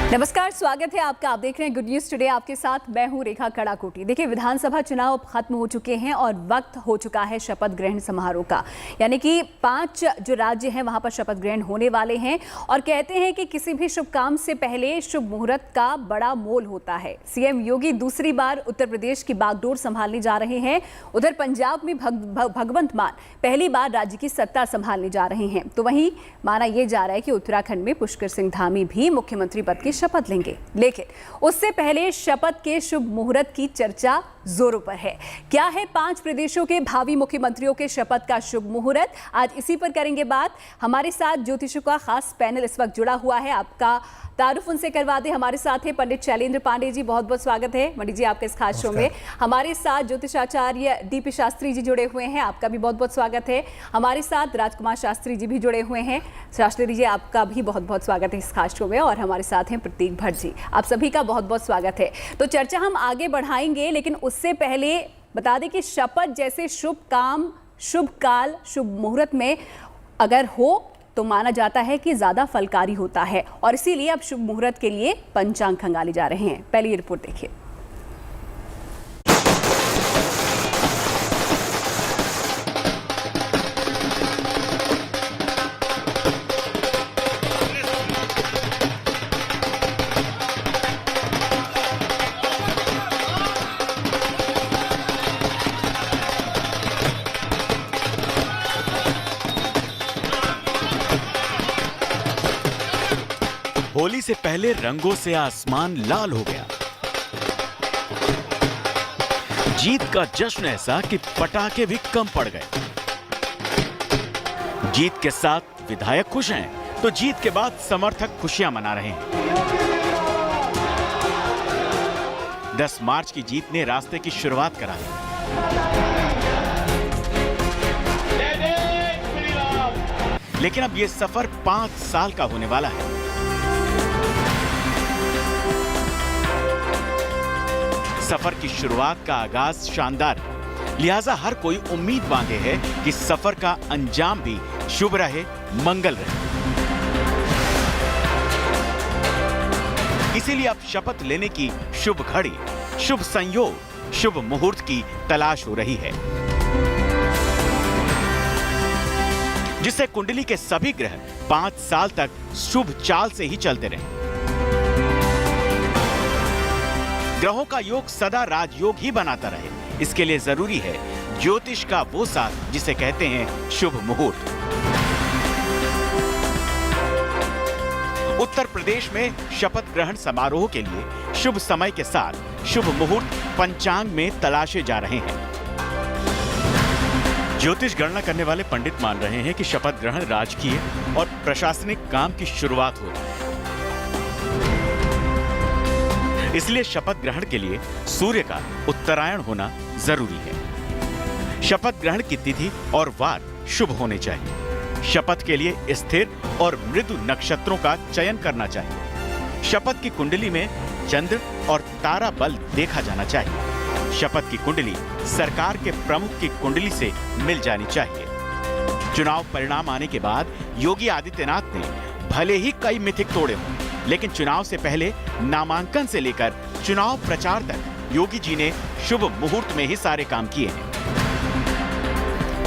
नमस्कार, स्वागत है आपका। आप देख रहे हैं गुड न्यूज टुडे। आपके साथ मैं हूं रेखा कड़ाकोटी। देखिए, विधानसभा चुनाव अब खत्म हो चुके हैं और वक्त हो चुका है शपथ ग्रहण समारोह का। यानी कि 5 जो राज्य हैं वहां पर शपथ ग्रहण होने वाले हैं और कहते हैं कि किसी भी शुभ काम से पहले शुभ मुहूर्त का बड़ा मोल होता है। सीएम योगी दूसरी बार उत्तर प्रदेश की बागडोर संभालने जा रहे हैं। उधर पंजाब में भगवंत मान पहली बार राज्य की सत्ता संभालने जा रहे हैं। तो वहीं माना यह जा रहा है कि उत्तराखंड में पुष्कर सिंह धामी भी मुख्यमंत्री पद की शपथ लेंगे, लेकिन उससे पहले शपथ के शुभ मुहूर्त की चर्चा जोरों पर है। क्या है 5 प्रदेशों के भावी मुख्यमंत्रियों के शपथ का शुभ मुहूर्त? आज इसी पर करेंगे बात। हमारे साथ ज्योतिषों का खास पैनल इस वक्त जुड़ा हुआ है। आपका तारुफ उनसे करवा दे। हमारे साथ है पंडित शैलेंद्र पांडे जी, बहुत बहुत स्वागत है पंडित जी आपके इस खास शो में। हमारे साथ ज्योतिषाचार्य डीपी शास्त्री जी जुड़े हुए हैं, आपका भी बहुत बहुत स्वागत है। हमारे साथ राजकुमार शास्त्री जी भी जुड़े हुए हैं। शास्त्री जी आपका भी बहुत बहुत स्वागत है इस खास शो में। और हमारे साथ हैं प्रतीक भट्ट जी, आप सभी का बहुत बहुत स्वागत है। तो चर्चा हम आगे बढ़ाएंगे, लेकिन उससे पहले बता दें कि शपथ जैसे शुभ काम, शुभ काल, शुभ मुहूर्त में अगर हो तो माना जाता है कि ज्यादा फलकारी होता है और इसीलिए अब शुभ मुहूर्त के लिए पंचांग खंगाले जा रहे हैं। पहली रिपोर्ट देखिए। होली से पहले रंगों से आसमान लाल हो गया। जीत का जश्न ऐसा कि पटाखे भी कम पड़ गए। जीत के साथ विधायक खुश हैं, तो जीत के बाद समर्थक खुशियां मना रहे हैं। 10 मार्च की जीत ने रास्ते की शुरुआत करा दी। लेकिन अब यह सफर 5 साल का होने वाला है। सफर की शुरुआत का आगाज शानदार है, लिहाजा हर कोई उम्मीद बांधे है कि सफर का अंजाम भी शुभ रहे, मंगल रहे। इसीलिए अब शपथ लेने की शुभ घड़ी, शुभ संयोग, शुभ मुहूर्त की तलाश हो रही है, जिससे कुंडली के सभी ग्रह 5 साल तक शुभ चाल से ही चलते रहे। ग्रहों का योग सदा राजयोग ही बनाता रहे, इसके लिए जरूरी है ज्योतिष का वो साथ जिसे कहते हैं शुभ मुहूर्त। उत्तर प्रदेश में शपथ ग्रहण समारोह के लिए शुभ समय के साथ शुभ मुहूर्त पंचांग में तलाशे जा रहे हैं। ज्योतिष गणना करने वाले पंडित मान रहे हैं कि शपथ ग्रहण राजकीय और प्रशासनिक काम की शुरुआत हो, इसलिए शपथ ग्रहण के लिए सूर्य का उत्तरायण होना जरूरी है। शपथ ग्रहण की तिथि और वार शुभ होने चाहिए। शपथ के लिए स्थिर और मृदु नक्षत्रों का चयन करना चाहिए। शपथ की कुंडली में चंद्र और तारा बल देखा जाना चाहिए। शपथ की कुंडली सरकार के प्रमुख की कुंडली से मिल जानी चाहिए। चुनाव परिणाम आने के बाद योगी आदित्यनाथ ने भले ही कई मिथिक तोड़े हों, लेकिन चुनाव से पहले नामांकन से लेकर चुनाव प्रचार तक योगी जी ने शुभ मुहूर्त में ही सारे काम किए हैं।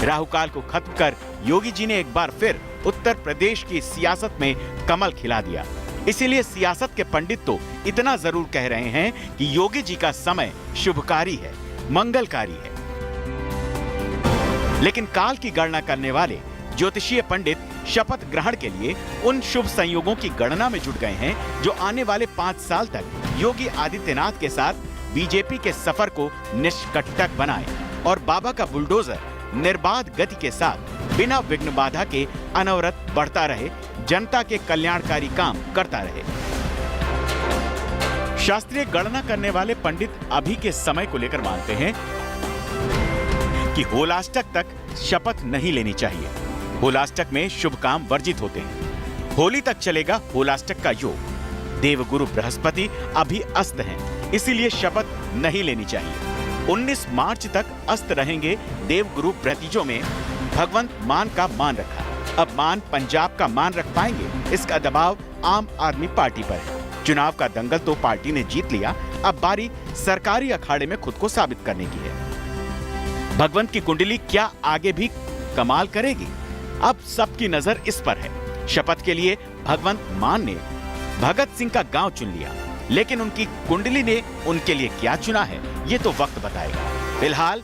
राहुकाल को खत्म कर योगी जी ने एक बार फिर उत्तर प्रदेश की सियासत में कमल खिला दिया। इसीलिए सियासत के पंडित तो इतना जरूर कह रहे हैं कि योगी जी का समय शुभकारी है, मंगलकारी है। लेकिन काल की गणना करने वाले ज्योतिषीय पंडित शपथ ग्रहण के लिए उन शुभ संयोगों की गणना में जुट गए हैं जो आने वाले 5 साल तक योगी आदित्यनाथ के साथ बीजेपी के सफर को निष्कंटक बनाए और बाबा का बुलडोजर निर्बाध गति के साथ बिना विघ्न बाधा के अनवरत बढ़ता रहे, जनता के कल्याणकारी काम करता रहे। शास्त्रीय गणना करने वाले पंडित अभी के समय को लेकर मानते हैं कि होलाष्टक तक शपथ नहीं लेनी चाहिए। होलाष्टक में शुभ काम वर्जित होते हैं। होली तक चलेगा होलाष्टक का योग। देवगुरु बृहस्पति अभी अस्त हैं, इसीलिए शपथ नहीं लेनी चाहिए। 19 मार्च तक अस्त रहेंगे देवगुरु नतीजों में भगवंत मान का मान रखा। अब मान पंजाब का मान रख पाएंगे, इसका दबाव आम आदमी पार्टी पर है। चुनाव का दंगल तो पार्टी ने जीत लिया, अब बारी सरकारी अखाड़े में खुद को साबित करने की है। भगवंत की कुंडली क्या आगे भी कमाल करेगी? अब सबकी नजर इस पर है। शपथ के लिए भगवंत मान ने भगत सिंह का गांव चुन लिया, लेकिन उनकी कुंडली ने उनके लिए क्या चुना है, ये तो वक्त बताएगा। फिलहाल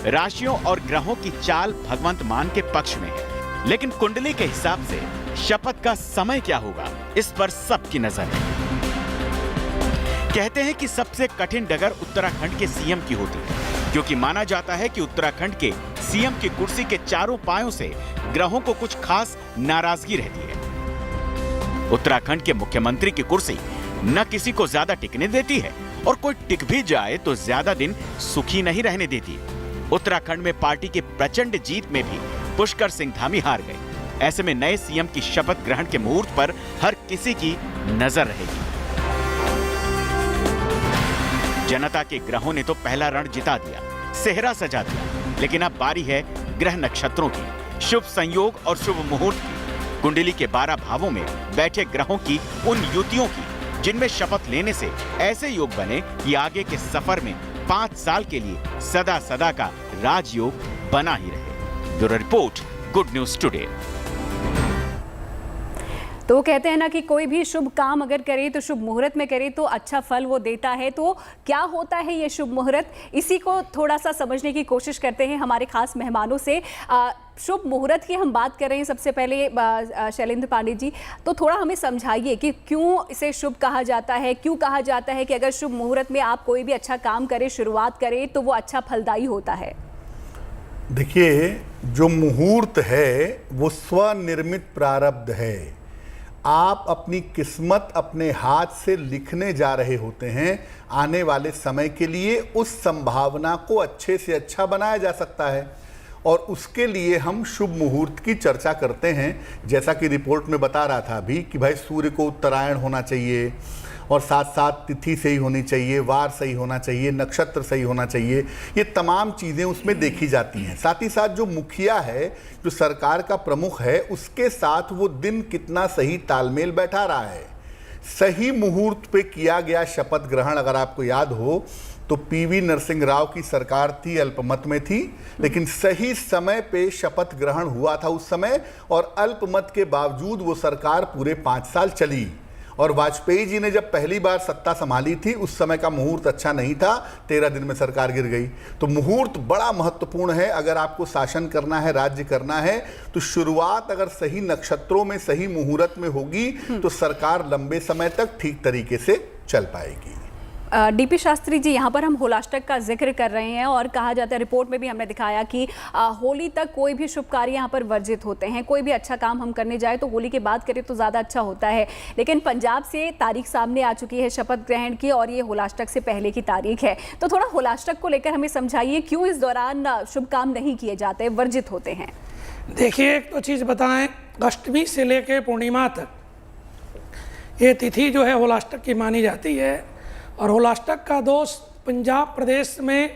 राशियों और ग्रहों की चाल भगवंत मान के पक्ष में है, लेकिन कुंडली के हिसाब से शपथ का समय क्या होगा, इस पर सबकी नजर है। कहते हैं कि सबसे कठिन डगर उत्तराखंड के सीएम की होती है, क्योंकि माना जाता है कि उत्तराखंड के सीएम की कुर्सी के चारों पायों से ग्रहों को कुछ खास नाराजगी रहती है। उत्तराखंड के मुख्यमंत्री की कुर्सी न किसी को ज्यादा टिकने देती है, और कोई टिक भी जाए तो ज्यादा दिन सुखी नहीं रहने देती। उत्तराखंड में पार्टी की प्रचंड जीत में भी पुष्कर सिंह धामी हार गए। ऐसे में नए सीएम की शपथ ग्रहण के मुहूर्त पर हर किसी की नजर रहेगी। जनता के ग्रहों ने तो पहला रण जिता दिया, सेहरा सजा दिया, लेकिन अब बारी है ग्रह नक्षत्रों की, शुभ संयोग और शुभ मुहूर्त की। कुंडली के 12 भावों में बैठे ग्रहों की उन युतियों की जिनमें शपथ लेने से ऐसे योग बने कि आगे के सफर में 5 साल के लिए सदा सदा का राजयोग बना ही रहे। Bureau report, good news today. तो वो कहते हैं ना कि कोई भी शुभ काम अगर करे तो शुभ मुहूर्त में करे तो अच्छा फल वो देता है। तो क्या होता है ये शुभ मुहूर्त, इसी को थोड़ा सा समझने की कोशिश करते हैं हमारे खास मेहमानों से। शुभ मुहूर्त की हम बात कर रहे हैं सबसे पहले शैलेंद्र पांडे जी, तो थोड़ा हमें समझाइए कि क्यों इसे शुभ कहा जाता है, क्यों कहा जाता है कि अगर शुभ मुहूर्त में आप कोई भी अच्छा काम करें, शुरुआत करें तो वो अच्छा फलदायी होता है। देखिए, जो मुहूर्त है वो स्वनिर्मित प्रारब्ध है। आप अपनी किस्मत अपने हाथ से लिखने जा रहे होते हैं। आने वाले समय के लिए उस संभावना को अच्छे से अच्छा बनाया जा सकता है, और उसके लिए हम शुभ मुहूर्त की चर्चा करते हैं। जैसा कि रिपोर्ट में बता रहा था अभी कि भाई सूर्य को उत्तरायण होना चाहिए, और साथ साथ तिथि सही होनी चाहिए, वार सही होना चाहिए, नक्षत्र सही होना चाहिए। ये तमाम चीज़ें उसमें देखी जाती हैं। साथ ही साथ जो मुखिया है, जो सरकार का प्रमुख है, उसके साथ वो दिन कितना सही तालमेल बैठा रहा है। सही मुहूर्त पे किया गया शपथ ग्रहण, अगर आपको याद हो तो पीवी नरसिंह राव की सरकार थी, अल्पमत में थी, लेकिन सही समय पे शपथ ग्रहण हुआ था उस समय, और अल्पमत के बावजूद वो सरकार पूरे 5 साल चली। और वाजपेयी जी ने जब पहली बार सत्ता संभाली थी, उस समय का मुहूर्त अच्छा नहीं था, 13 दिन में सरकार गिर गई। तो मुहूर्त बड़ा महत्वपूर्ण है। अगर आपको शासन करना है, राज्य करना है, तो शुरुआत अगर सही नक्षत्रों में, सही मुहूर्त में होगी तो सरकार लंबे समय तक ठीक तरीके से चल पाएगी। डीपी शास्त्री जी, यहाँ पर हम होलाष्टक का जिक्र कर रहे हैं, और कहा जाता है, रिपोर्ट में भी हमने दिखाया कि होली तक कोई भी शुभ कार्य यहाँ पर वर्जित होते हैं। कोई भी अच्छा काम हम करने जाए तो होली के बाद करें तो ज़्यादा अच्छा होता है। लेकिन पंजाब से तारीख सामने आ चुकी है शपथ ग्रहण की, और ये होलाष्टक से पहले की तारीख है। तो थोड़ा होलाष्टक को लेकर हमें समझाइए, क्यों इस दौरान शुभ काम नहीं किए जाते, वर्जित होते हैं? देखिए, एक तो चीज़ बताएं, अष्टमी से लेकर पूर्णिमा तक ये तिथि जो है होलाष्टक की मानी जाती है। और होलाष्टक का दोष पंजाब प्रदेश में,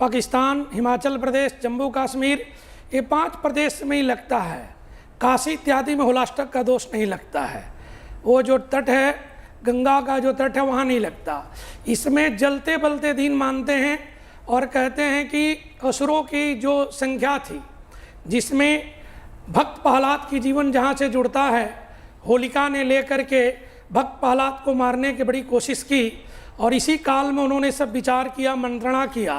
पाकिस्तान, हिमाचल प्रदेश, जम्मू कश्मीर, ये 5 प्रदेश में ही लगता है। काशी इत्यादि में होलाष्टक का दोष नहीं लगता है। वो जो तट है, गंगा का जो तट है, वहाँ नहीं लगता। इसमें जलते बलते दिन मानते हैं, और कहते हैं कि असुरों की जो संख्या थी, जिसमें भक्त प्रहलाद की जीवन जहाँ से जुड़ता है, होलिका ने लेकर के भक्त प्रहलाद को मारने की बड़ी कोशिश की, और इसी काल में उन्होंने सब विचार किया, मंत्रणा किया,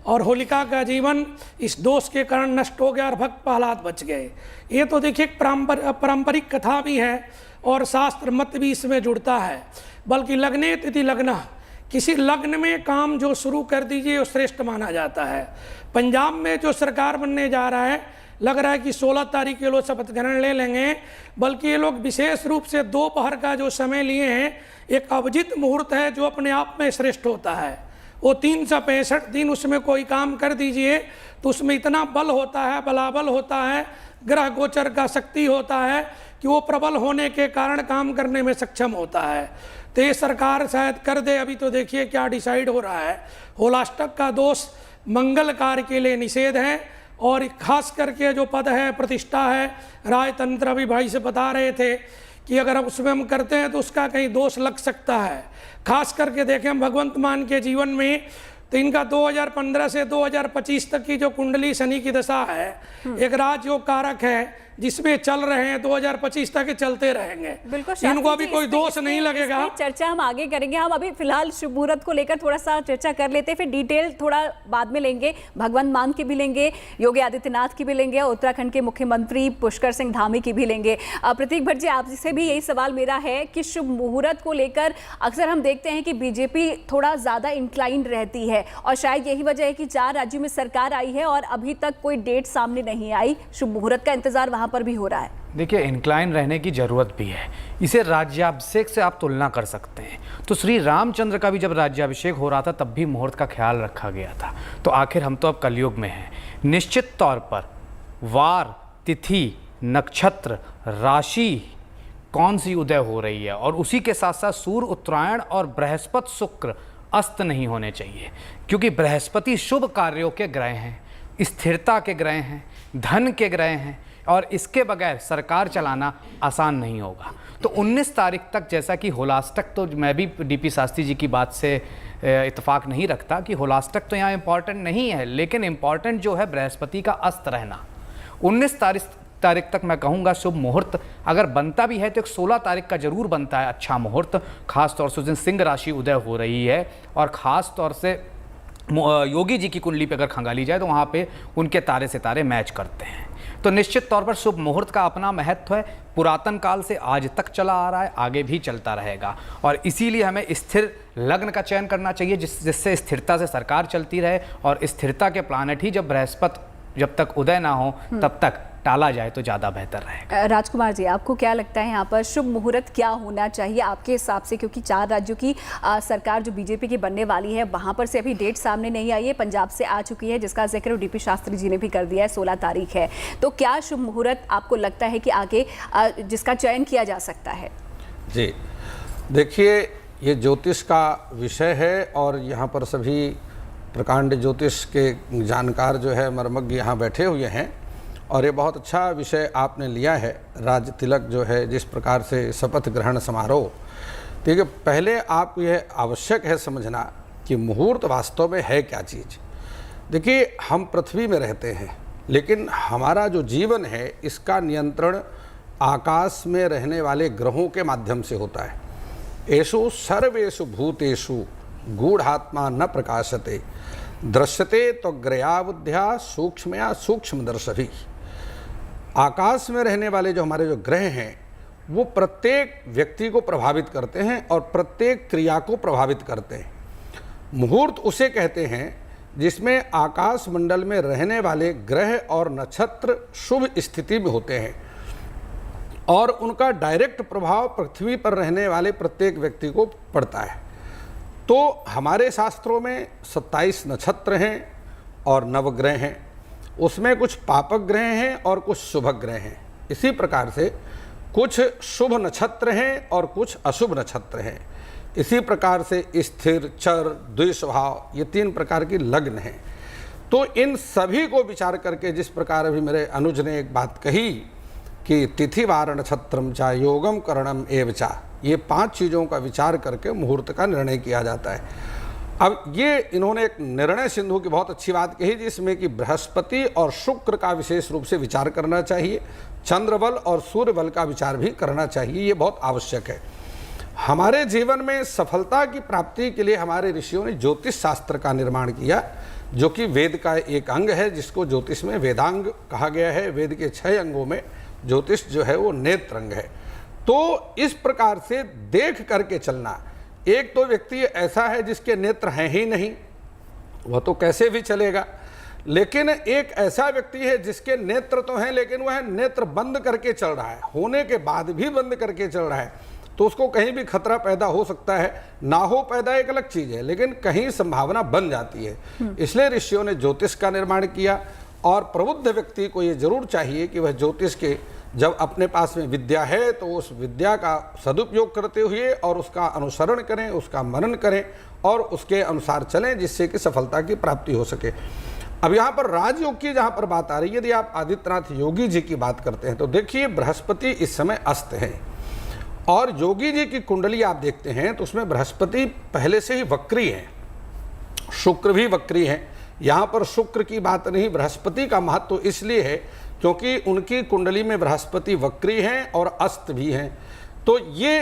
और होलिका का जीवन इस दोष के कारण नष्ट हो गया और भक्त प्रहलाद बच गए। ये तो देखिए एक पारंपरिक कथा भी है, और शास्त्र मत भी इसमें जुड़ता है। बल्कि लग्ने तिथि लग्न, किसी लग्न में काम जो शुरू कर दीजिए वो श्रेष्ठ माना जाता है। पंजाब में जो सरकार बनने जा रहा है, लग रहा है कि 16 तारीख के लोग शपथ ग्रहण ले लेंगे, बल्कि ये लोग विशेष रूप से दोपहर का जो समय लिए हैं, एक अभिजित मुहूर्त है जो अपने आप में श्रेष्ठ होता है। वो 365 दिन उसमें कोई काम कर दीजिए तो उसमें इतना बल होता है, बलाबल होता है, ग्रह गोचर का शक्ति होता है कि वो प्रबल होने के कारण काम करने में सक्षम होता है। तो ये सरकार शायद कर दे। अभी तो देखिए क्या डिसाइड हो रहा है। होलाष्टक का दोष मंगल कार्य के लिए निषेध है, और खास करके जो पद है, प्रतिष्ठा है, राजतंत्र, अभी भाई से बता रहे थे, कि अगर उसमें हम करते हैं तो उसका कहीं दोष लग सकता है। खास करके देखें हम भगवंत मान के जीवन में, तो इनका 2015 से 2025 तक की जो कुंडली शनि की दशा है, एक राजयोग कारक है जिसमें चल रहे हैं, 2025 तक चलते रहेंगे। बिल्कुल, इनको अभी कोई दोष नहीं लगेगा। चर्चा हम आगे करेंगे। हम अभी फिलहाल शुभ मुहूर्त को लेकर थोड़ा सा चर्चा कर लेते हैं, फिर डिटेल थोड़ा बाद में लेंगे। भगवंत मान की भी लेंगे, योगी आदित्यनाथ की भी लेंगे, उत्तराखंड के मुख्यमंत्री पुष्कर सिंह धामी की भी लेंगे। प्रतीक भट्ट जी, आपसे भी यही सवाल मेरा है कि शुभ मुहूर्त को लेकर अक्सर हम देखते हैं कि बीजेपी थोड़ा ज्यादा इंक्लाइंड रहती है, और शायद यही वजह है कि 4 राज्यों में सरकार आई है और अभी तक कोई डेट सामने नहीं आई। शुभ मुहूर्त का इंतजार वहां पर भी हो रहा है। देखिए, इंक्लाइन रहने की ज़रूरत भी है। इसे राज्याभिषेक से आप तुलना कर सकते हैं। तो श्री रामचंद्र का भी जब राज्याभिषेक हो रहा था तब भी मुहूर्त का ख्याल रखा गया था। तो आखिर हम तो अब कलयुग में हैं। निश्चित तौर पर वार, तिथि, नक्षत्र, राशि कौन सी उदय हो रही है, और उसी के साथ साथ सूर्य उत्तरायण और बृहस्पति शुक्र अस्त नहीं होने चाहिए, क्योंकि बृहस्पति शुभ कार्यों के ग्रह हैं, स्थिरता के ग्रह हैं, धन के ग्रह हैं, और इसके बगैर सरकार चलाना आसान नहीं होगा। तो 19 तारीख तक, जैसा कि होलाष्टक, तो मैं भी डीपी शास्त्री जी की बात से इत्तेफाक नहीं रखता कि होलाष्टक तो यहाँ इम्पॉर्टेंट नहीं है, लेकिन इम्पॉर्टेंट जो है बृहस्पति का अस्त रहना। 19 तारीख तक मैं कहूँगा शुभ मुहूर्त अगर बनता भी है तो एक 16 तारीख का जरूर बनता है अच्छा मुहूर्त। खास तौर से उस दिन सिंह राशि उदय हो रही है, और ख़ास तौर से योगी जी की कुंडली पे अगर खंगाली जाए तो वहाँ पे उनके तारे सितारे मैच करते हैं। तो निश्चित तौर पर शुभ मुहूर्त का अपना महत्व है, पुरातन काल से आज तक चला आ रहा है, आगे भी चलता रहेगा, और इसीलिए हमें स्थिर लग्न का चयन करना चाहिए जिससे स्थिरता से सरकार चलती रहे। और स्थिरता के प्लानेट ही जब बृहस्पति जब तक उदय ना हो तब तक टाला जाए तो ज़्यादा बेहतर रहेगा। राजकुमार जी, आपको क्या लगता है यहाँ पर शुभ मुहूर्त क्या होना चाहिए आपके हिसाब से? क्योंकि 4 राज्यों की सरकार जो बीजेपी की बनने वाली है, वहाँ पर से अभी डेट सामने नहीं आई है। पंजाब से आ चुकी है, जिसका जिक्र डीपी शास्त्री जी ने भी कर दिया है, 16 तारीख है। तो क्या शुभ मुहूर्त आपको लगता है कि आगे जिसका चयन किया जा सकता है? जी देखिए, ये ज्योतिष का विषय है, और यहाँ पर सभी प्रकांड ज्योतिष के जानकार जो है मर्मज्ञ यहाँ बैठे हुए हैं, और ये बहुत अच्छा विषय आपने लिया है। राज तिलक जो है, जिस प्रकार से शपथ ग्रहण समारोह, ठीक है, पहले आप यह आवश्यक है समझना कि मुहूर्त वास्तव में है क्या चीज़। देखिए, हम पृथ्वी में रहते हैं, लेकिन हमारा जो जीवन है इसका नियंत्रण आकाश में रहने वाले ग्रहों के माध्यम से होता है। एषु सर्वेषु भूतेषु गूढ़ात्मा न प्रकाशते, दृश्यते तो ग्रयावुध्या सूक्ष्मया सूक्ष्मदर्शी। आकाश में रहने वाले जो हमारे जो ग्रह हैं वो प्रत्येक व्यक्ति को प्रभावित करते हैं और प्रत्येक क्रिया को प्रभावित करते हैं। मुहूर्त उसे कहते हैं जिसमें आकाश मंडल में रहने वाले ग्रह और नक्षत्र शुभ स्थिति में होते हैं, और उनका डायरेक्ट प्रभाव पृथ्वी पर रहने वाले प्रत्येक व्यक्ति को पड़ता है। तो हमारे शास्त्रों में 27 नक्षत्र हैं और नवग्रह हैं, उसमें कुछ पापक ग्रह हैं और कुछ शुभ ग्रह हैं। इसी प्रकार से कुछ शुभ नक्षत्र हैं और कुछ अशुभ नक्षत्र हैं। इसी प्रकार से स्थिर, चर, द्विस्वभाव, ये 3 प्रकार की लग्न हैं। तो इन सभी को विचार करके, जिस प्रकार अभी मेरे अनुज ने एक बात कही कि तिथि वार नक्षत्रम चा योगम करणम एव चा, ये 5 चीज़ों का विचार करके मुहूर्त का निर्णय किया जाता है। अब ये इन्होंने एक निर्णय सिंधु की बहुत अच्छी बात कही, जिसमें कि बृहस्पति और शुक्र का विशेष रूप से विचार करना चाहिए, चंद्र बल और सूर्य बल का विचार भी करना चाहिए। ये बहुत आवश्यक है। हमारे जीवन में सफलता की प्राप्ति के लिए हमारे ऋषियों ने ज्योतिष शास्त्र का निर्माण किया, जो कि वेद का एक अंग है, जिसको ज्योतिष में वेदांग कहा गया है। वेद के 6 अंगों में ज्योतिष जो है वो नेत्र अंग है। तो इस प्रकार से देख करके चलना। एक तो व्यक्ति ऐसा है जिसके नेत्र हैं ही नहीं, वह तो कैसे भी चलेगा, लेकिन एक ऐसा व्यक्ति है जिसके नेत्र तो हैं लेकिन वह नेत्र बंद करके चल रहा है, होने के बाद भी बंद करके चल रहा है, तो उसको कहीं भी खतरा पैदा हो सकता है। ना हो पैदा एक अलग चीज़ है, लेकिन कहीं संभावना बन जाती है। इसलिए ऋषियों ने ज्योतिष का निर्माण किया, और प्रबुद्ध व्यक्ति को ये जरूर चाहिए कि वह ज्योतिष के, जब अपने पास में विद्या है तो उस विद्या का सदुपयोग करते हुए और उसका अनुसरण करें, उसका मनन करें और उसके अनुसार चलें, जिससे कि सफलता की प्राप्ति हो सके। अब यहाँ पर राजयोग की जहाँ पर बात आ रही है, यदि आप आदित्यनाथ योगी जी की बात करते हैं तो देखिए, बृहस्पति इस समय अस्त है। और योगी जी की कुंडली आप देखते हैं तो उसमें बृहस्पति पहले से ही वक्री है, शुक्र भी वक्री है। यहाँ पर शुक्र की बात नहीं, बृहस्पति का महत्व इसलिए है क्योंकि उनकी कुंडली में बृहस्पति वक्री हैं और अस्त भी हैं। तो ये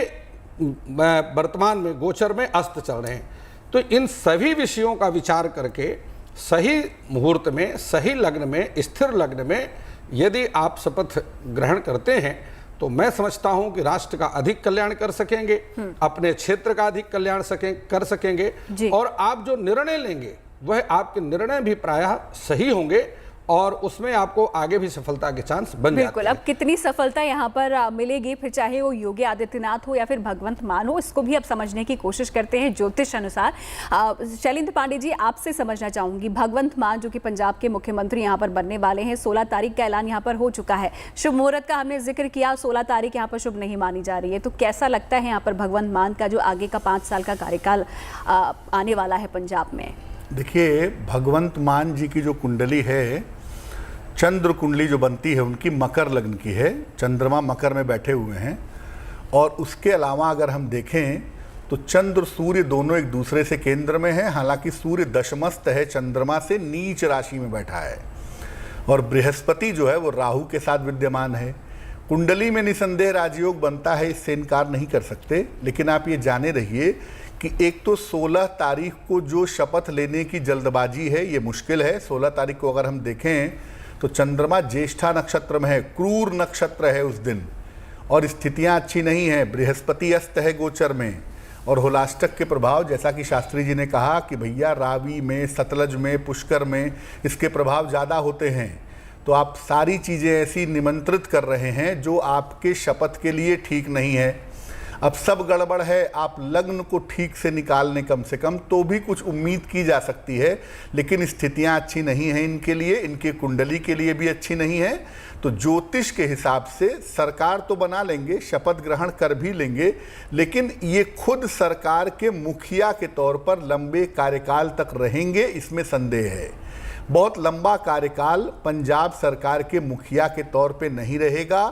वर्तमान में गोचर में अस्त चल रहे हैं। तो इन सभी विषयों का विचार करके सही मुहूर्त में, सही लग्न में, स्थिर लग्न में यदि आप शपथ ग्रहण करते हैं तो मैं समझता हूं कि राष्ट्र का अधिक कल्याण कर सकेंगे, अपने क्षेत्र का अधिक कल्याण कर सकेंगे और आप जो निर्णय लेंगे वह आपके निर्णय भी प्रायः सही होंगे और उसमें आपको आगे भी सफलता के चांस बन जाते हैं। बिल्कुल। अब कितनी सफलता यहाँ पर मिलेगी, फिर चाहे वो योगी आदित्यनाथ हो या फिर भगवंत मान हो, इसको भी अब समझने की कोशिश करते हैं ज्योतिष अनुसार। शैलेंद्र पांडे जी, आपसे समझना चाहूंगी, भगवंत मान जो कि पंजाब के मुख्यमंत्री यहाँ पर बनने वाले हैं, 16 तारीख का ऐलान यहाँ पर हो चुका है। शुभ मुहूर्त का हमने जिक्र किया, 16 तारीख यहाँ पर शुभ नहीं मानी जा रही है, तो कैसा लगता है यहाँ पर भगवंत मान का जो आगे का 5 साल का कार्यकाल आने वाला है पंजाब में? देखिए, भगवंत मान जी की जो कुंडली है, चंद्र कुंडली जो बनती है उनकी मकर लग्न की है, चंद्रमा मकर में बैठे हुए हैं। और उसके अलावा अगर हम देखें तो चंद्र सूर्य दोनों एक दूसरे से केंद्र में हैं, हालांकि सूर्य दशमस्त है, चंद्रमा से नीच राशि में बैठा है। और बृहस्पति जो है वो राहु के साथ विद्यमान है। कुंडली में निसंदेह राजयोग बनता है, इससे इनकार नहीं कर सकते। लेकिन आप ये जाने रहिए कि एक तो 16 तारीख को जो शपथ लेने की जल्दबाजी है ये मुश्किल है। 16 तारीख को अगर हम देखें तो चंद्रमा ज्येष्ठा नक्षत्र में है, क्रूर नक्षत्र है उस दिन, और स्थितियां अच्छी नहीं हैं। बृहस्पति अस्त है गोचर में, और होलाष्टक के प्रभाव, जैसा कि शास्त्री जी ने कहा कि भैया रावी में, सतलज में, पुष्कर में इसके प्रभाव ज़्यादा होते हैं। तो आप सारी चीज़ें ऐसी निमंत्रित कर रहे हैं जो आपके शपथ के लिए ठीक नहीं है। अब सब गड़बड़ है, आप लग्न को ठीक से निकाल लें कम से कम तो भी कुछ उम्मीद की जा सकती है, लेकिन स्थितियां अच्छी नहीं हैं इनके लिए, इनके कुंडली के लिए भी अच्छी नहीं है। तो ज्योतिष के हिसाब से सरकार तो बना लेंगे, शपथ ग्रहण कर भी लेंगे, लेकिन ये खुद सरकार के मुखिया के तौर पर लंबे कार्यकाल तक रहेंगे, इसमें संदेह है। बहुत लंबा कार्यकाल पंजाब सरकार के मुखिया के तौर पे नहीं रहेगा,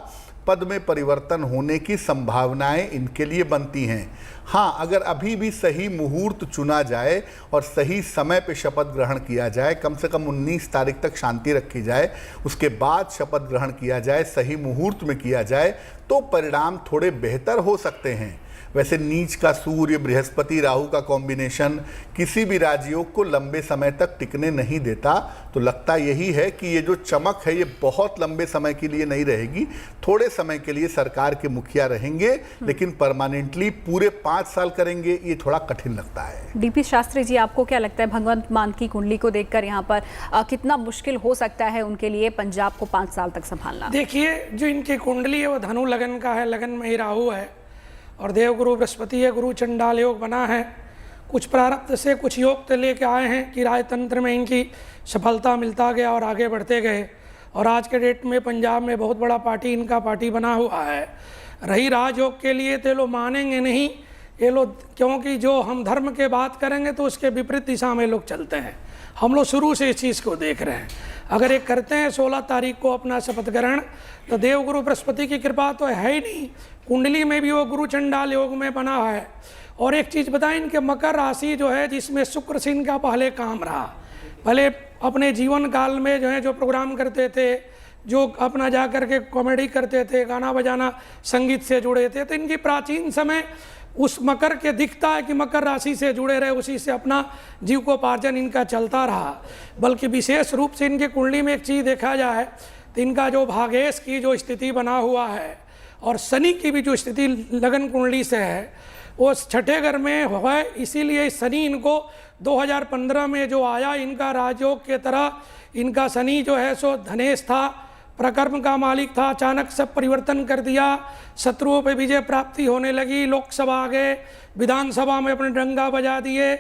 पद में परिवर्तन होने की संभावनाएं इनके लिए बनती हैं। हाँ, अगर अभी भी सही मुहूर्त चुना जाए और सही समय पे शपथ ग्रहण किया जाए, कम से कम 19 तारीख तक शांति रखी जाए, उसके बाद शपथ ग्रहण किया जाए, सही मुहूर्त में किया जाए, तो परिणाम थोड़े बेहतर हो सकते हैं। वैसे नीच का सूर्य, बृहस्पति, राहु का कॉम्बिनेशन किसी भी राजयोग को लंबे समय तक टिकने नहीं देता। तो लगता यही है कि ये जो चमक है ये बहुत लंबे समय के लिए नहीं रहेगी, थोड़े समय के लिए सरकार के मुखिया रहेंगे, लेकिन परमानेंटली पूरे 5 साल करेंगे ये थोड़ा कठिन लगता है। डीपी शास्त्री जी, आपको क्या लगता है भगवंत मान की कुंडली को देखकर यहाँ पर कितना मुश्किल हो सकता है उनके लिए पंजाब को 5 साल तक संभालना? देखिए, जो इनकी कुंडली है वो धनु लगन का है, लगन में ही राहु है और देवगुरु बृहस्पति है, गुरु चंडाल योग बना है। कुछ प्रारब्ध से कुछ योग तो लेके आए हैं कि राजतंत्र में इनकी सफलता मिलता गया और आगे बढ़ते गए, और आज के डेट में पंजाब में बहुत बड़ा पार्टी इनका पार्टी बना हुआ है। रही राजयोग के लिए तो ये लोग मानेंगे नहीं ये लोग, क्योंकि जो हम धर्म के बात करेंगे तो उसके विपरीत दिशा में लोग चलते हैं। हम लोग शुरू से इस चीज़ को देख रहे हैं। अगर ये करते हैं 16 तारीख को अपना शपथ ग्रहण, तो देवगुरु बृहस्पति की कृपा तो है ही नहीं, कुंडली में भी वो गुरु चंडाल योग में बना है। और एक चीज़ बताएं, इनके मकर राशि जो है जिसमें शुक्र से इनका पहले काम रहा, भले अपने जीवन काल में जो है जो प्रोग्राम करते थे, जो अपना जा कर के कॉमेडी करते थे, गाना बजाना, संगीत से जुड़े थे, तो इनकी प्राचीन समय उस मकर के दिखता है कि मकर राशि से जुड़े रहे, उसी से अपना जीविकोपार्जन इनका चलता रहा। बल्कि विशेष रूप से इनके कुंडली में एक चीज़ देखा जाए तो इनका जो भागेश की जो स्थिति बना हुआ है और शनि की भी जो स्थिति लगन कुंडली से है वो 6ठे घर में है, इसीलिए शनि इनको 2015 में जो आया इनका राजयोग के तरह, इनका शनि जो है सो धनेश था, प्रकर्म का मालिक था, अचानक सब परिवर्तन कर दिया, शत्रुओं पे विजय प्राप्ति होने लगी, लोकसभा आ गए, विधानसभा में अपने डंगा बजा दिए,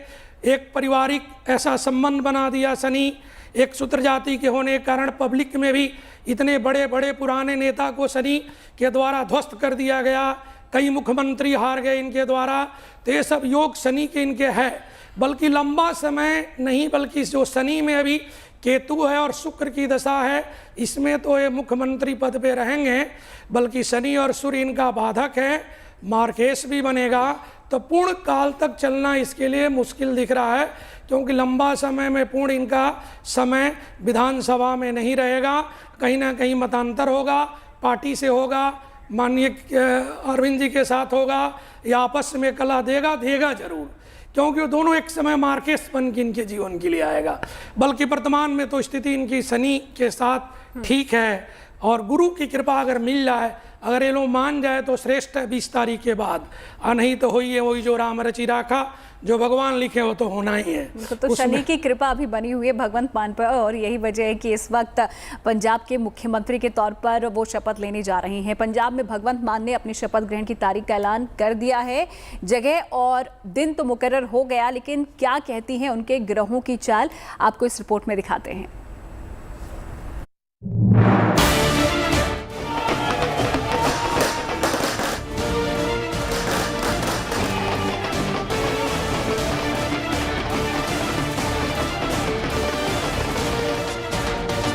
एक पारिवारिक ऐसा संबंध बना दिया शनि, एक सूत्र जाति के होने के कारण पब्लिक में भी इतने बड़े बड़े पुराने नेता को शनि के द्वारा ध्वस्त कर दिया गया, कई मुख्यमंत्री हार गए इनके द्वारा। तो ये सब योग शनि के इनके है, बल्कि लंबा समय नहीं, बल्कि जो शनि में अभी केतु है और शुक्र की दशा है, इसमें तो ये मुख्यमंत्री पद पे रहेंगे, बल्कि शनि और सूर्य इनका बाधक है। मार्केस भी बनेगा तो पूर्ण काल तक चलना इसके लिए मुश्किल दिख रहा है, क्योंकि लंबा समय में पूर्ण इनका समय विधानसभा में नहीं रहेगा, कहीं ना कहीं मतांतर होगा, पार्टी से होगा, माननीय अरविंद जी के साथ होगा, या आपस में कलह देगा जरूर, क्योंकि वो दोनों एक समय मार्केस बन के इनके जीवन के लिए आएगा। बल्कि वर्तमान में तो स्थिति इनकी शनि के साथ ठीक है, और गुरु की कृपा अगर मिल जाए, अगर ये लोग मान जाए तो श्रेष्ठ है 20 तारीख के बाद, और नहीं तो हुई है वही जो राम रचि राखा, जो भगवान लिखे हो तो होना ही है। तो शनि की कृपा अभी बनी हुई है भगवंत मान पर, और यही वजह है कि इस वक्त पंजाब के मुख्यमंत्री के तौर पर वो शपथ लेने जा रहे हैं। पंजाब में भगवंत मान ने अपनी शपथ ग्रहण की तारीख का ऐलान कर दिया है। जगह और दिन तो मुकर्रर हो गया, लेकिन क्या कहती हैं उनके ग्रहों की चाल, आपको इस रिपोर्ट में दिखाते हैं।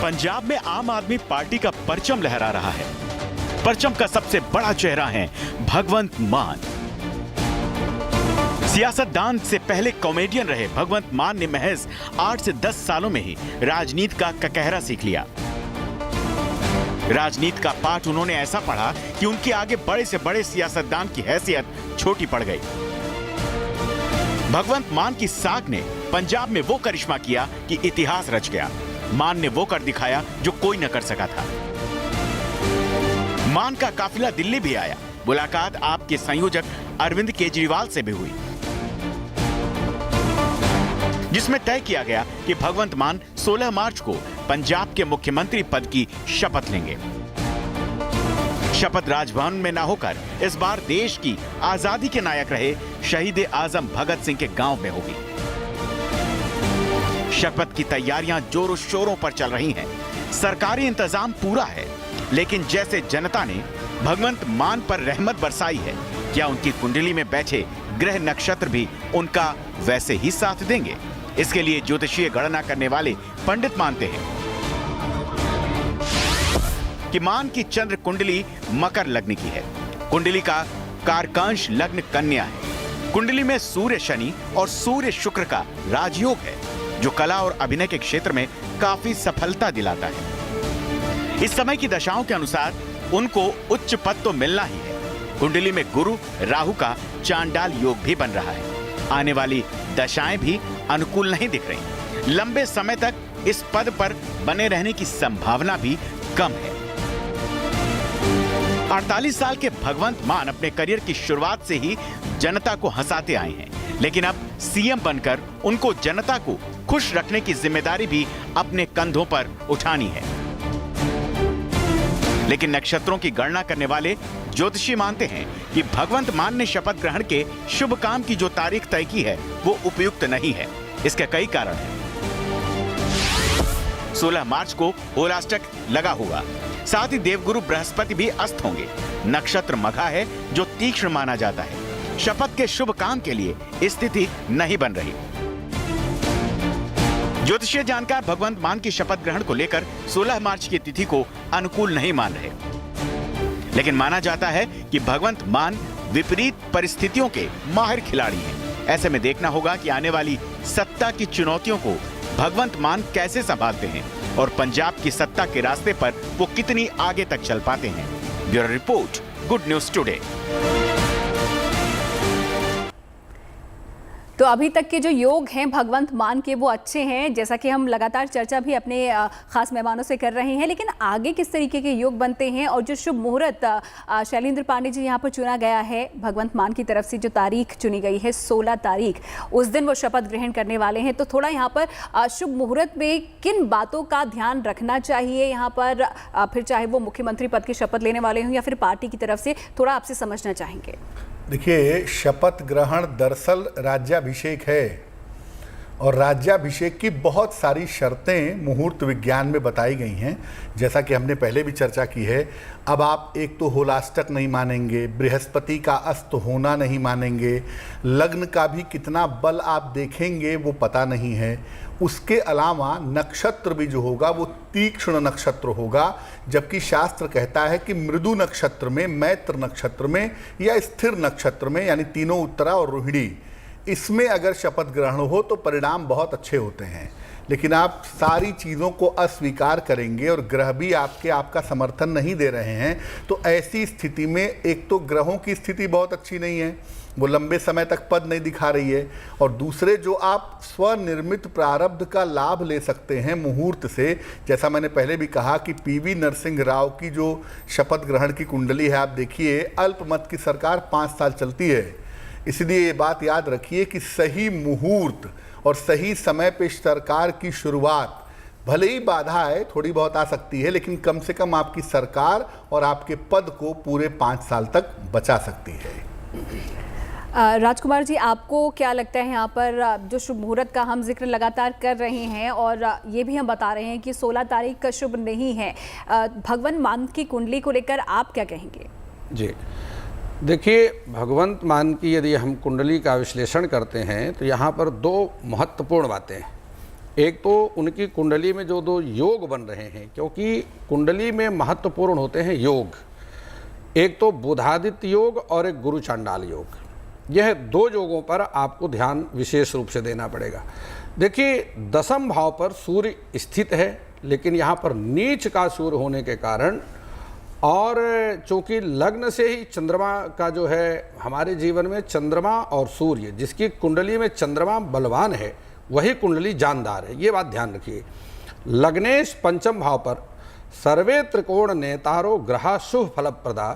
पंजाब में आम आदमी पार्टी का परचम लहरा रहा है। परचम का सबसे बड़ा चेहरा है भगवंत मान। सियासतदान से पहले कॉमेडियन रहे भगवंत मान ने महज 8 से 10 सालों में ही राजनीति का ककहरा सीख लिया। राजनीति का पाठ उन्होंने ऐसा पढ़ा कि उनके आगे बड़े से बड़े सियासतदान की हैसियत छोटी पड़ गई। भगवंत मान की साख ने पंजाब में वो करिश्मा किया कि इतिहास रच गया। मान ने वो कर दिखाया जो कोई न कर सका था। मान का काफिला दिल्ली भी आया। मुलाकात आपके संयोजक अरविंद केजरीवाल से भी हुई, जिसमें तय किया गया कि भगवंत मान 16 मार्च को पंजाब के मुख्यमंत्री पद की शपथ लेंगे। शपथ राजभवन में न होकर इस बार देश की आजादी के नायक रहे शहीद आजम भगत सिंह के गांव में होगी। शपथ की तैयारियां जोरों शोरों पर चल रही हैं। सरकारी इंतजाम पूरा है, लेकिन जैसे जनता ने भगवंत मान पर रहमत बरसाई है, क्या उनकी कुंडली में बैठे ग्रह नक्षत्र भी उनका वैसे ही साथ देंगे? इसके लिए ज्योतिषीय गणना करने वाले पंडित मानते हैं कि मान की चंद्र कुंडली मकर लग्न की है। कुंडली का कारकांश लग्न कन्या है। कुंडली में सूर्य शनि और सूर्य शुक्र का राजयोग है, जो कला और अभिनय के क्षेत्र में काफी सफलता दिलाता है। इस समय की दशाओं के अनुसार उनको उच्च पद तो मिलना ही है। कुंडली में गुरु राहु का चांडाल योग भी बन रहा है। आने वाली दशाएं भी अनुकूल नहीं दिख रही। लंबे समय तक इस पद पर बने रहने की संभावना भी कम है। 48 साल के भगवंत मान अपने करियर की शुरुआत से ही जनता को हंसाते आए हैं, लेकिन अब सीएम बनकर उनको जनता को खुश रखने की जिम्मेदारी भी अपने कंधों पर उठानी है। लेकिन नक्षत्रों की गणना करने वाले ज्योतिषी मानते हैं कि भगवंत मान ने शपथ ग्रहण के शुभ काम की जो तारीख तय की है वो उपयुक्त नहीं है। इसके कई कारण हैं। 16 मार्च को होलाष्टक लगा होगा, साथ ही देवगुरु बृहस्पति भी अस्त होंगे। नक्षत्र मघा है जो तीक्ष्ण माना जाता है। शपथ के शुभ काम के लिए स्थिति नहीं बन रही। ज्योतिषीय जानकार भगवंत मान की शपथ ग्रहण को लेकर 16 मार्च की तिथि को अनुकूल नहीं मान रहे, लेकिन माना जाता है कि भगवंत मान विपरीत परिस्थितियों के माहिर खिलाड़ी हैं। ऐसे में देखना होगा कि आने वाली सत्ता की चुनौतियों को भगवंत मान कैसे संभालते हैं और पंजाब की सत्ता के रास्ते पर वो कितनी आगे तक चल पाते हैं। Bureau report, good news today. तो अभी तक के जो योग हैं भगवंत मान के वो अच्छे हैं, जैसा कि हम लगातार चर्चा भी अपने खास मेहमानों से कर रहे हैं। लेकिन आगे किस तरीके के योग बनते हैं और जो शुभ मुहूर्त शैलेंद्र पांडे जी यहाँ पर चुना गया है भगवंत मान की तरफ से, जो तारीख चुनी गई है 16 तारीख, उस दिन वो शपथ ग्रहण करने वाले हैं। तो थोड़ा यहाँ पर शुभ मुहूर्त में किन बातों का ध्यान रखना चाहिए यहाँ पर, फिर चाहे वो मुख्यमंत्री पद की शपथ लेने वाले हों या फिर पार्टी की तरफ से, थोड़ा आपसे समझना चाहेंगे। देखिए, शपथ ग्रहण दरअसल राज्याभिषेक है और राज्याभिषेक की बहुत सारी शर्तें मुहूर्त विज्ञान में बताई गई हैं। जैसा कि हमने पहले भी चर्चा की है, अब आप एक तो होलाष्टक नहीं मानेंगे, बृहस्पति का अस्त होना नहीं मानेंगे, लग्न का भी कितना बल आप देखेंगे वो पता नहीं है। उसके अलावा नक्षत्र भी जो होगा वो तीक्ष्ण नक्षत्र होगा, जबकि शास्त्र कहता है कि मृदु नक्षत्र में, मैत्र नक्षत्र में या स्थिर नक्षत्र में, यानी तीनों उत्तरा और रोहिणी, इसमें अगर शपथ ग्रहण हो तो परिणाम बहुत अच्छे होते हैं। लेकिन आप सारी चीज़ों को अस्वीकार करेंगे और ग्रह भी आपका समर्थन नहीं दे रहे हैं, तो ऐसी स्थिति में एक तो ग्रहों की स्थिति बहुत अच्छी नहीं है, वो लंबे समय तक पद नहीं दिखा रही है, और दूसरे जो आप स्वनिर्मित प्रारब्ध का लाभ ले सकते हैं मुहूर्त से, जैसा मैंने पहले भी कहा कि पीवी नरसिंह राव की जो शपथ ग्रहण की कुंडली है, आप देखिए अल्पमत की सरकार 5 साल चलती है। इसलिए ये बात याद रखिए कि सही मुहूर्त और सही समय पे सरकार की शुरुआत, भले ही बाधाएं थोड़ी बहुत आ सकती है, लेकिन कम से कम आपकी सरकार और आपके पद को पूरे 5 साल तक बचा सकती है। राजकुमार जी, आपको क्या लगता है यहाँ पर जो शुभ मुहूर्त का हम जिक्र लगातार कर रहे हैं और ये भी हम बता रहे हैं कि 16 तारीख का शुभ नहीं है, भगवंत मान की कुंडली को लेकर आप क्या कहेंगे? जी देखिए, भगवंत मान की यदि हम कुंडली का विश्लेषण करते हैं तो यहाँ पर 2 महत्वपूर्ण बातें हैं। एक तो उनकी कुंडली में जो 2 योग बन रहे हैं, क्योंकि कुंडली में महत्वपूर्ण होते हैं योग, एक तो बुधादित्य योग और एक गुरु चांडाल योग। यह 2 योगों पर आपको ध्यान विशेष रूप से देना पड़ेगा। देखिए, 10वें भाव पर सूर्य स्थित है, लेकिन यहाँ पर नीच का सूर्य होने के कारण, और चूँकि लग्न से ही चंद्रमा का जो है हमारे जीवन में, चंद्रमा और सूर्य, जिसकी कुंडली में चंद्रमा बलवान है वही कुंडली जानदार है, ये बात ध्यान रखिए। लग्नेश 5वें भाव पर सर्वे त्रिकोण नेतारो ग्रहा शुभ फलप्रदा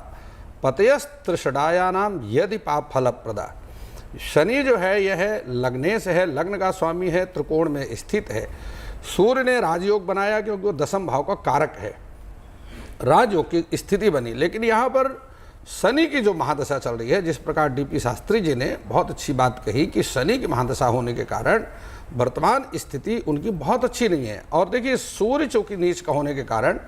पतयस्त्रिषडायानाम यदि पाप फलप्रदा। शनि जो है यह लग्नेश है, लग्न का स्वामी है, त्रिकोण में स्थित है। सूर्य ने राजयोग बनाया क्योंकि वो 10वें भाव का कारक है, राजयोग की स्थिति बनी। लेकिन यहाँ पर शनि की जो महादशा चल रही है, जिस प्रकार डीपी शास्त्री जी ने बहुत अच्छी बात कही कि शनि की महादशा होने के कारण वर्तमान स्थिति उनकी बहुत अच्छी नहीं है। और देखिए, सूर्य चूंकि नीच का होने के कारण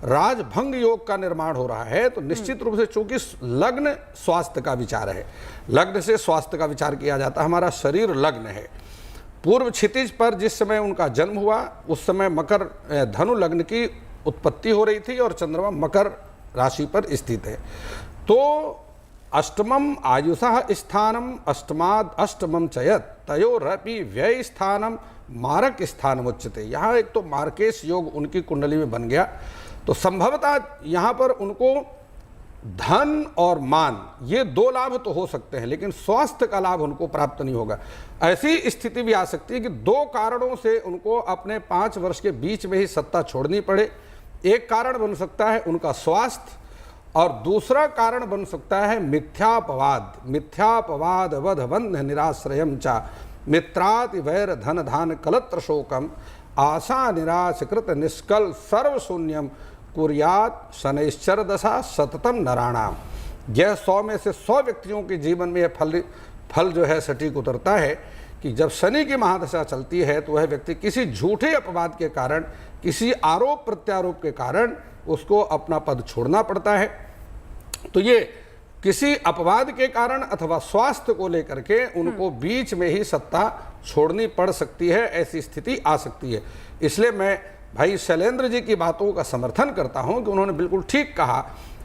राजभंग योग का निर्माण हो रहा है, तो निश्चित रूप से चूंकि लग्न स्वास्थ्य का विचार है, लग्न से स्वास्थ्य का विचार किया जाता है, हमारा शरीर लग्न है। पूर्व क्षितिज पर जिस समय उनका जन्म हुआ उस समय मकर धनु लग्न की उत्पत्ति हो रही थी और चंद्रमा मकर राशि पर स्थित है। तो अष्टमम आयुषः स्थानम अष्टमाद अष्टमम चयत तयोरपि व्यय स्थानम मारक स्थानम उच्यते। यहाँ एक तो मार्केश योग उनकी कुंडली में बन गया, तो संभवतः यहाँ पर उनको धन और मान, ये 2 लाभ तो हो सकते हैं, लेकिन स्वास्थ्य का लाभ उनको प्राप्त नहीं होगा। ऐसी स्थिति भी आ सकती है कि 2 कारणों से उनको अपने 5 वर्ष के बीच में ही सत्ता छोड़नी पड़े। एक कारण बन सकता है उनका स्वास्थ्य, और दूसरा कारण बन सकता है मिथ्यापवाद। मिथ्यापवाद वध बंध निराश्रयम चा मित्राति वैर धन धान कलत्र शोकम आशा निराशकृत निष्कल सर्वशून्यम कुर्यात शनैश्चर दशा सततम नराणाम। यह 100 में से 100 व्यक्तियों के जीवन में यह फल जो है सटीक उतरता है कि जब शनि की महादशा चलती है तो वह व्यक्ति किसी झूठे अपवाद के कारण, किसी आरोप प्रत्यारोप के कारण उसको अपना पद छोड़ना पड़ता है। तो ये किसी अपवाद के कारण अथवा स्वास्थ्य को लेकर के उनको बीच में ही सत्ता छोड़नी पड़ सकती है, ऐसी स्थिति आ सकती है। इसलिए मैं भाई शैलेंद्र जी की बातों का समर्थन करता हूं कि उन्होंने बिल्कुल ठीक कहा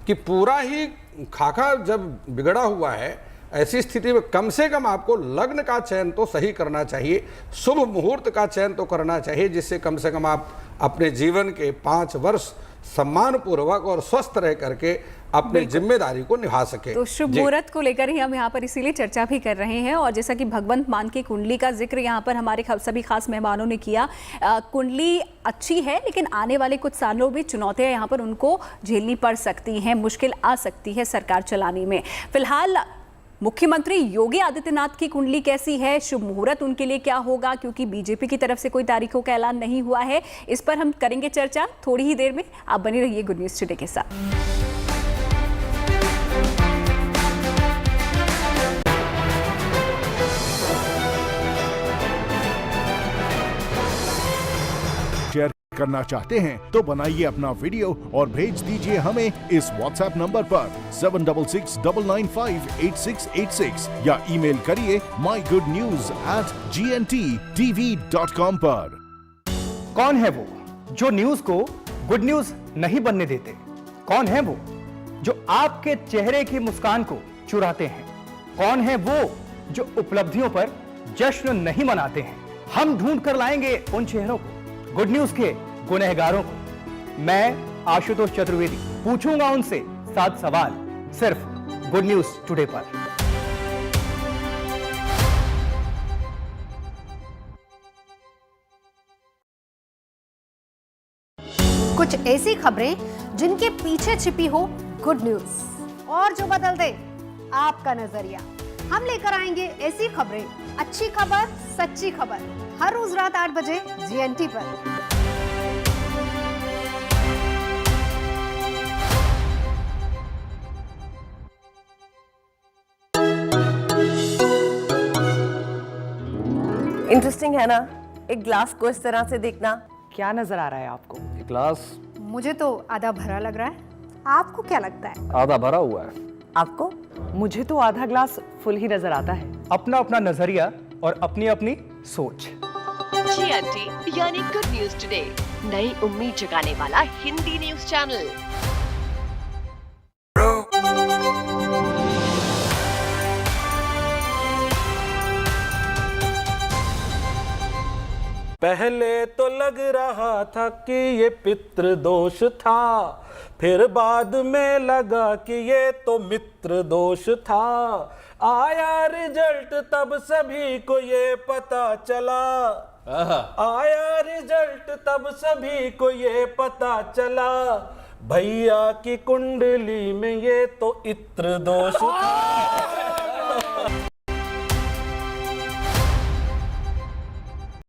कि पूरा ही खाका जब बिगड़ा हुआ है, ऐसी स्थिति में कम से कम आपको लग्न का चयन तो सही करना चाहिए, शुभ मुहूर्त का चयन तो करना चाहिए, जिससे कम से कम आप अपने जीवन के 5 वर्ष सम्मानपूर्वक और स्वस्थ रह करके अपने जिम्मेदारी को निभा सके। तो शुभ मुहूर्त को लेकर ही हम यहाँ पर इसीलिए चर्चा भी कर रहे हैं, और जैसा कि भगवंत मान की कुंडली का जिक्र यहाँ पर हमारे सभी खास मेहमानों ने किया। कुंडली अच्छी है, लेकिन आने वाले कुछ सालों में चुनौतियाँ यहाँ पर उनको झेलनी पड़ सकती हैं, मुश्किल आ सकती है सरकार चलाने में। फिलहाल मुख्यमंत्री योगी आदित्यनाथ की कुंडली कैसी है, शुभ मुहूर्त उनके लिए क्या होगा, क्योंकि बीजेपी की तरफ से कोई तारीखों का ऐलान नहीं हुआ है। इस पर हम करेंगे चर्चा थोड़ी ही देर में। आप बने रहिए गुड न्यूज़ टुडे के साथ। करना चाहते हैं तो बनाइए अपना वीडियो और भेज दीजिए हमें इस व्हाट्सएप नंबर पर 7669958686 या ईमेल करिए mygoodnews@gntv.com पर। कौन है वो जो न्यूज को गुड न्यूज नहीं बनने देते? कौन है वो जो आपके चेहरे की मुस्कान को चुराते हैं? कौन है वो जो उपलब्धियों पर जश्न नहीं मनाते हैं? हम ढूंढ कर लाएंगे उन चेहरों को, गुड न्यूज के गुनहगारों को। मैं आशुतोष चतुर्वेदी पूछूंगा उनसे 7 सवाल सिर्फ गुड न्यूज टुडे पर। कुछ ऐसी खबरें जिनके पीछे छिपी हो गुड न्यूज और जो बदल दे आपका नजरिया। हम लेकर आएंगे ऐसी खबरें, अच्छी खबर, सच्ची खबर, हर रोज रात 8 बजे GNT पर। इंटरेस्टिंग है ना एक ग्लास को इस तरह से देखना। क्या नजर आ रहा है आपको? ग्लास मुझे तो आधा भरा लग रहा है, आपको क्या लगता है? आधा भरा हुआ है। आपको? मुझे तो आधा ग्लास फुल ही नजर आता है। अपना अपना नजरिया और अपनी अपनी सोच। GNT यानी गुड न्यूज टुडे, नई उम्मीद जगाने वाला हिंदी न्यूज चैनल। पहले तो लग रहा था कि ये पितृदोष था, फिर बाद में लगा कि ये तो मित्र दोष था। आया रिजल्ट तब सभी को ये पता चला, आया रिजल्ट तब सभी को ये पता चला, भैया की कुंडली में ये तो इत्र दोष था।